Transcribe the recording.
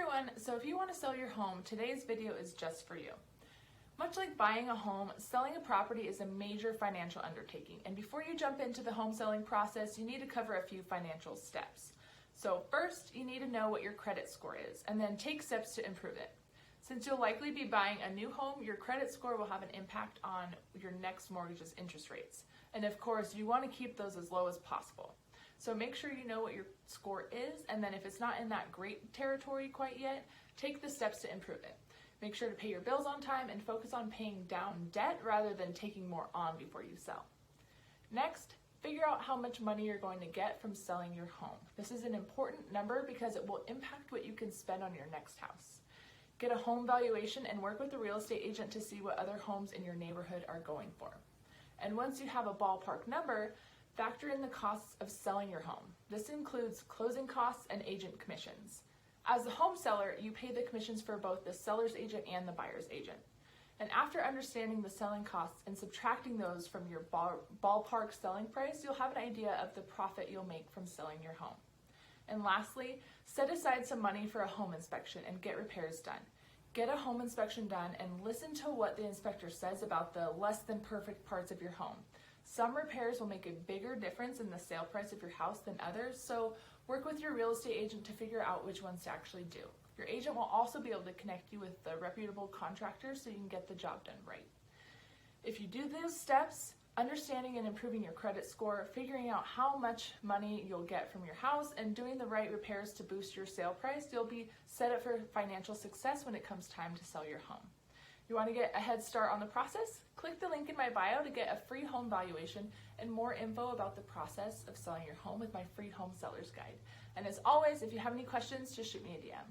everyone, so if you want to sell your home, today's video is just for you. Much like buying a home, selling a property is a major financial undertaking, and before you jump into the home selling process, you need to cover a few financial steps. So first, you need to know what your credit score is, and then take steps to improve it. Since you'll likely be buying a new home, your credit score will have an impact on your next mortgage's interest rates. And of course, you want to keep those as low as possible. So make sure you know what your score is, and then if it's not in that great territory quite yet, take the steps to improve it. Make sure to pay your bills on time and focus on paying down debt rather than taking more on before you sell. Next, figure out how much money you're going to get from selling your home. This is an important number because it will impact what you can spend on your next house. Get a home valuation and work with the real estate agent to see what other homes in your neighborhood are going for. And once you have a ballpark number, factor in the costs of selling your home. This includes closing costs and agent commissions. As the home seller, you pay the commissions for both the seller's agent and the buyer's agent. And after understanding the selling costs and subtracting those from your ballpark selling price, you'll have an idea of the profit you'll make from selling your home. And lastly, set aside some money for a home inspection and get repairs done. Get a home inspection done and listen to what the inspector says about the less than perfect parts of your home. Some repairs will make a bigger difference in the sale price of your house than others, so work with your real estate agent to figure out which ones to actually do. Your agent will also be able to connect you with a reputable contractor so you can get the job done right. If you do those steps, understanding and improving your credit score, figuring out how much money you'll get from your house, and doing the right repairs to boost your sale price, you'll be set up for financial success when it comes time to sell your home. You want to get a head start on the process? Click the link in my bio to get a free home valuation and more info about the process of selling your home with my free home seller's guide. And as always, if you have any questions, just shoot me a DM.